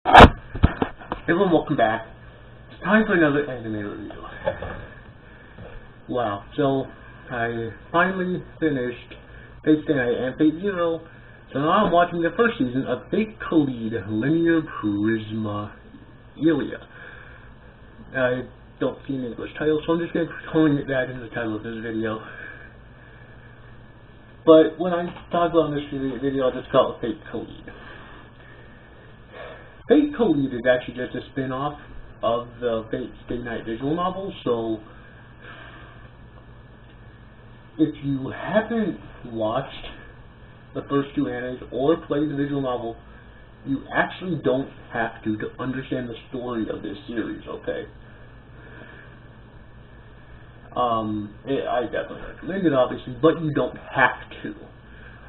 Everyone, welcome back. It's time for another anime review. Wow, so I finally finished Fate Stay Night and Fate Zero, so now I'm watching the first season of Fate Kaleid Linear Prisma Illya. I don't see an English title, so I'm just going to be calling it that in the title of this video. But when I talk about this video, I'll just call it Fate Kaleid. Fate Kaleid is actually just a spin-off of the Fate Stay Night visual novel, so if you haven't watched the first two animes or played the visual novel, you actually don't have to understand the story of this series, okay? I definitely recommend it, obviously, but you don't have to.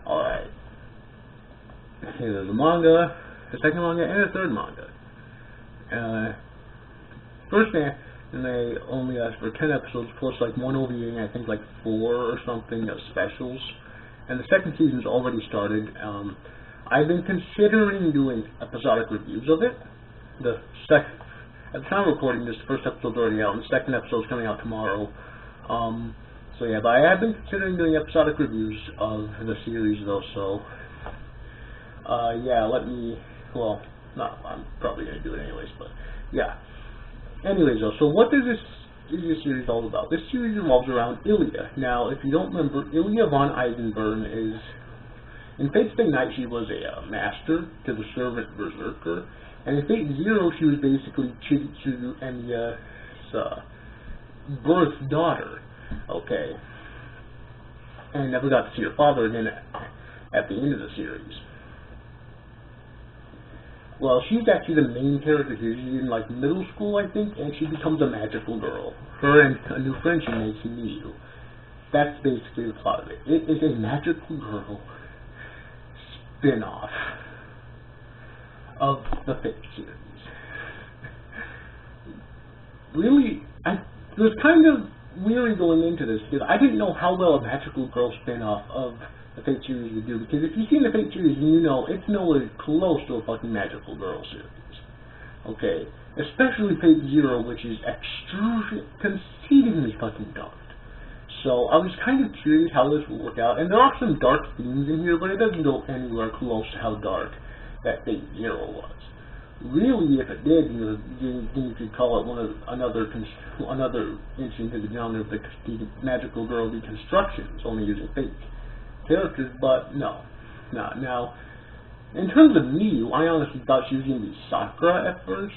Alright. Here's the manga, the second manga, and the third manga. First anime only lasts for 10 episodes, plus like one OVA and I think like 4 or something of specials. And the second season's already started. I've been considering doing episodic reviews of it. At the time of recording this, the first episode's already out, and the second episode's coming out tomorrow. So yeah, but I have been considering doing episodic reviews of the series though, so yeah, well, I'm probably going to do it anyways, but yeah. Anyways though, so what is this series all about? This series revolves around Illya. Now, if you don't remember, Illya von Eisenburn is, in Fate Stay Night she was a master to the servant Berserker, and in Fate Zero she was basically Chitsu Enya's birth daughter, okay, and never got to see her father again at the end of the series. Well, she's actually the main character here. She's in like middle school, I think, and she becomes a magical girl. Her and a new friend she makes, Miyu. That's basically the plot of it. It is a magical girl spin-off of the Fate series. Really, it was kind of weary going into this because I didn't know how well a magical girl spin-off of the Fate series would do, because if you've seen the Fate series, you know it's nowhere close to a fucking magical girl series. Okay? Especially Fate Zero, which is concedingly fucking dark. So I was kind of curious how this would work out, and there are some dark themes in here, but it doesn't go anywhere close to how dark that Fate Zero was. Really, if it did, you could call it another entry into the genre of the magical girl deconstructions, only using fake characters, but no. Now, in terms of Miyu, I honestly thought she was going to be Sakura at first,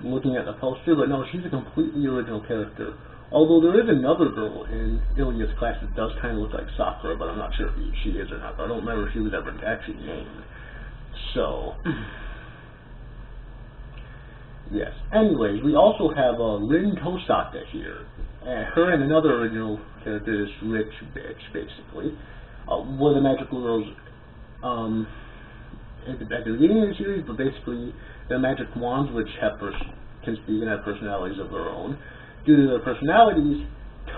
looking at the poster, but no, she's a completely original character. Although there is another girl in Illya's class that does kind of look like Sakura, but I'm not sure if she is or not. I don't remember if she was ever actually named. So, yes. Anyways, we also have Rin Tosaka here. Her and another original character, this rich bitch, basically. Were the magical girls at the beginning of the series, but basically they're magic wands which can speak and have personalities of their own. Due to their personalities,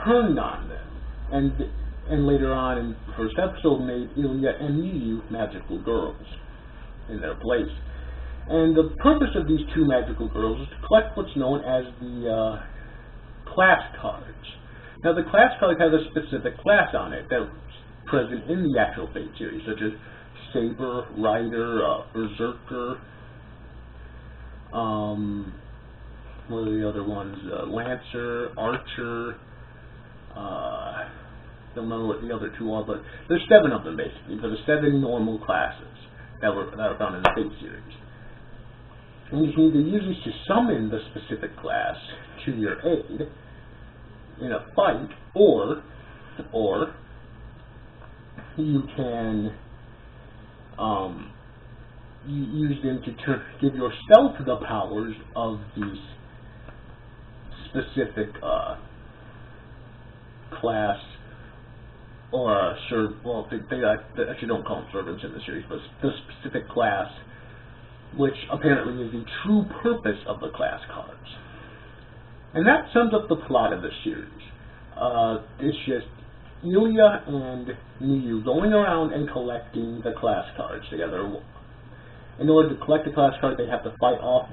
turned on them, and later on in the first episode made Illya and Miyu magical girls in their place. And the purpose of these two magical girls is to collect what's known as the class cards. Now the class cards have a specific class on it that present in the actual Fate series, such as Saber, Rider, Berserker, what are the other ones? Lancer, Archer, don't remember what the other two are, but there's 7 of them basically, but there's 7 normal classes that are found in the Fate series. And you can either use these to summon the specific class to your aid in a fight, or you can use them to give yourself the powers of these specific class, or well, they actually don't call them servants in the series, but the specific class, which apparently is the true purpose of the class cards. And that sums up the plot of the series. It's just Illya and Miyu going around and collecting the class cards together. In order to collect the class card, they have to fight off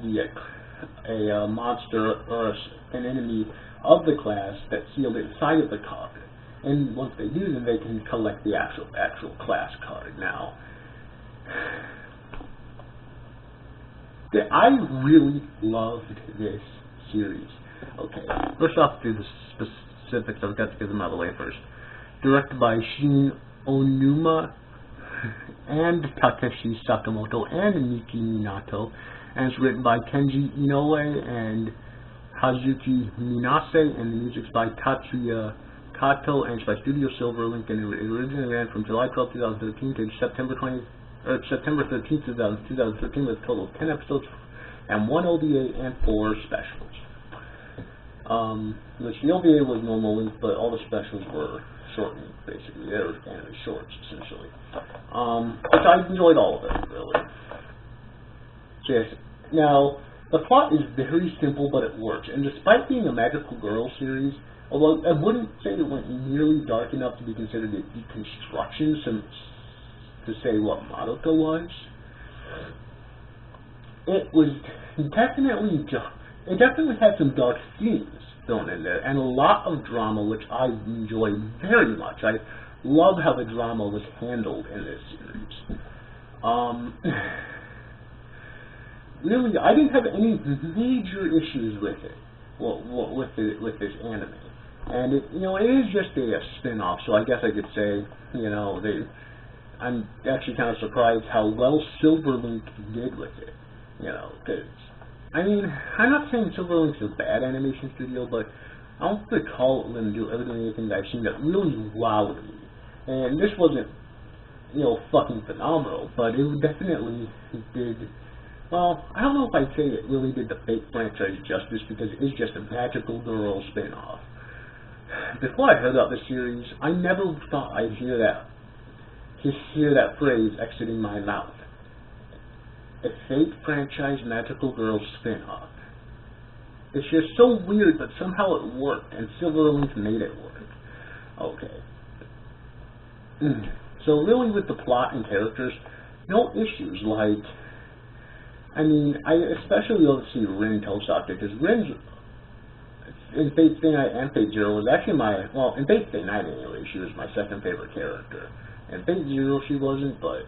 a monster or an enemy of the class that's sealed inside of the card. And once they do, then they can collect the actual class card. Now, I really loved this series. Okay, first off, through the specifics, I've got to get them out of the way first. Directed by Shin Onuma and Takeshi Sakamoto and Miki Minato, and it's written by Kenji Inoue and Hazuki Minase, and the music's by Tatsuya Kato, and it's by Studio Silverlink, and it originally ran from July 12, 2013 to September 13, 2013, with a total of 10 episodes and 1 OVA and 4 specials. Which the OVA was normal length, but all the specials were shortened, basically. They were anime shorts, essentially. Which I enjoyed all of them, really. So yes, now, the plot is very simple, but it works. And despite being a magical girl series, although I wouldn't say it went nearly dark enough to be considered a deconstruction, to say what Madoka was, it definitely had some dark themes thrown in there, and a lot of drama, which I enjoy very much. I love how the drama was handled in this series. Really, I didn't have any major issues with it, with this anime. And it is just a spin-off, so I guess I could say, I'm actually kind of surprised how well Silverlink did with it, because, I mean, I'm not saying Silverlink's a bad animation studio, but I don't recall them doing anything that I've seen that really wowed me. And this wasn't, fucking phenomenal, but it definitely did. Well, I don't know if I'd say it really did the Fate franchise justice, because it is just a magical girl spin-off. Before I heard about this series, I never thought I'd hear that phrase exiting my mouth. A Fate franchise magical girl spin-off. It's just so weird, but somehow it worked, and Silverlink made it work. Okay. So really with the plot and characters, no issues, like, I mean, I especially love to see Rin Tosaka, because Rin's, in Fate Stay Night and Fate Zero, was actually in Fate Stay Night anyway, she was my second favorite character. In Fate Zero she wasn't, but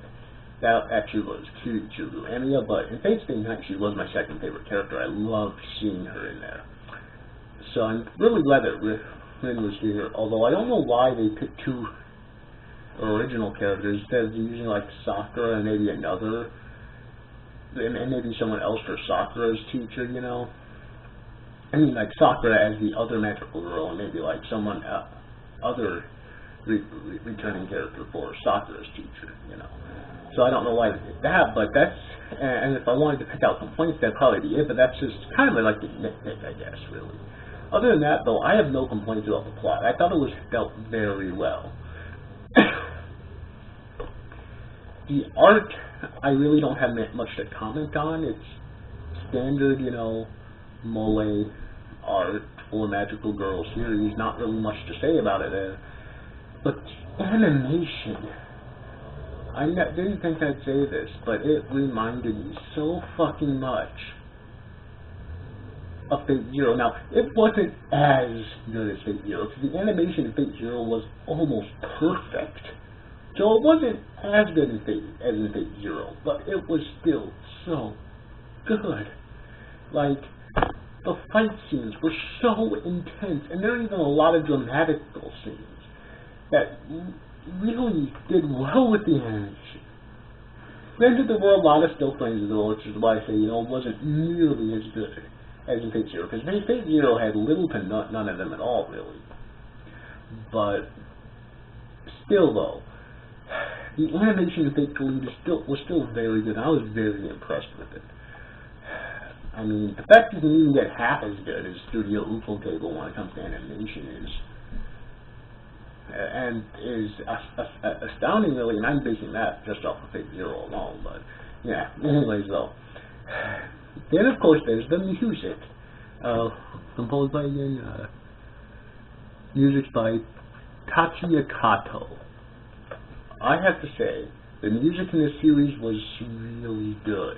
that actually was Churu Amiya, but in Fate Stay Night she was my second favorite character. I loved seeing her in there. So I'm really glad that Rin was here, although I don't know why they picked two original characters instead of using like Sakura and maybe another, and maybe someone else for Sakura's teacher, I mean, like Sakura as the other magical girl, and maybe like someone other returning character for Sakura's teacher, So I don't know why they did that, but that's, and if I wanted to pick out complaints, that'd probably be it, but that's just kind of like a nitpick, I guess, really. Other than that, though, I have no complaints about the plot. I thought it was dealt very well. The art, I really don't have much to comment on. It's standard, mole art for Magical Girl series. Not really much to say about it. But the animation, I didn't think I'd say this, but it reminded me so fucking much of Fate Zero. Now, it wasn't as good as Fate Zero, because the animation in Fate Zero was almost perfect. So it wasn't as good as in Fate Zero, but it was still so good. Like, the fight scenes were so intense, and there are even a lot of dramatical scenes that really did well with the animation. Granted, there were a lot of still frames though, which is why I say, it wasn't nearly as good as in Fate Zero, because Fate Zero had little to none of them at all, really. But still, though, the animation in Fate Kaleid was still very good. I was very impressed with it. I mean, the fact that you can even get half as good as Studio Ufotable when it comes to animation is astounding, really, and I'm basing that just off of Fate Zero alone, but yeah, anyways, though. Then, of course, there's the music, composed by, music by Tatsuya Kato. I have to say, The music in this series was really good.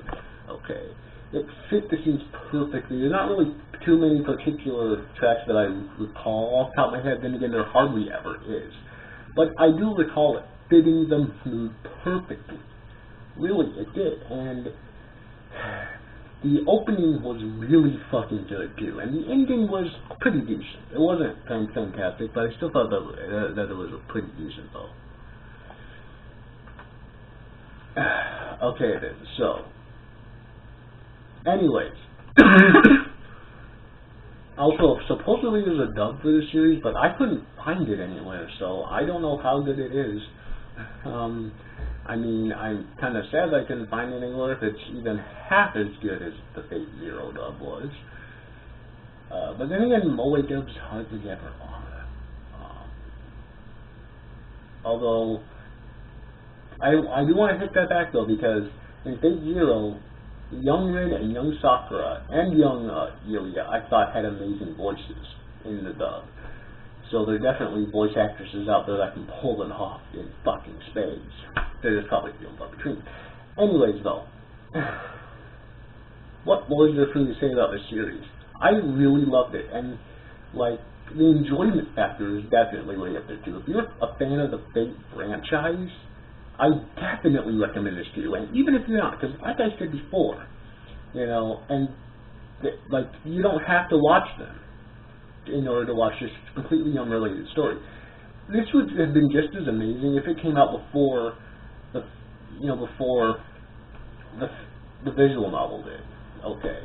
Okay. It fit the scenes perfectly. There's not really too many particular tracks that I recall off the top of my head. Then again, there hardly ever is. But I do recall it fitting the mood perfectly. Really, it did. And the opening was really fucking good, too. And the ending was pretty decent. It wasn't fantastic, but I still thought that it was pretty decent, though. Okay, then. So, anyways. Also, supposedly there's a dub for this series, but I couldn't find it anywhere, so I don't know how good it is. I mean, I'm kind of sad I couldn't find it anywhere if it's even half as good as the Fate Zero dub was. But then again, Moe dubs hardly ever are. Although, I do want to hit that back though, because in Fate Zero, young Rin and young Sakura and young Illya, I thought had amazing voices in the dub. So there are definitely voice actresses out there that can pull it off in fucking spades. They're just probably few and far between. Anyways, though, what more is there for me to say about this series? I really loved it, and like the enjoyment factor is definitely way up there too. If you're a fan of the Fate franchise, I definitely recommend this to you, and even if you're not, because like I said before, you know, and like you don't have to watch them in order to watch this completely unrelated story. This would have been just as amazing if it came out before the, you know, before the visual novel did. Okay,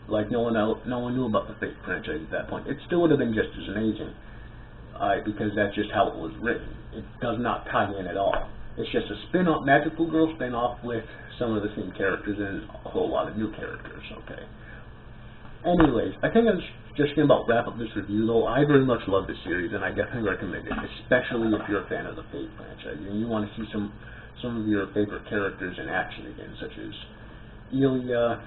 like no one knew about the Fate franchise at that point. It still would have been just as amazing. Because that's just how it was written. It does not tie in at all. It's just a spin-off, Magical Girl spin-off with some of the same characters and a whole lot of new characters, okay? Anyways, I think I'm just going to about wrap up this review, though. I very much love this series, and I definitely recommend it, especially if you're a fan of the Fate franchise, and you want to see some of your favorite characters in action again, such as Illya,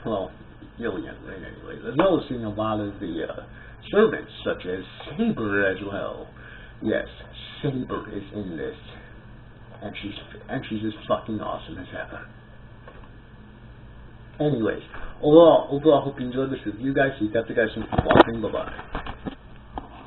well, Illya, right, anyways, as well as seeing a lot of the servants, such as Saber as well. Yes, Saber is in this, and she's as fucking awesome as ever. Anyways, overall, I hope you enjoyed this review, guys. So you got the guys from watching. Bye bye.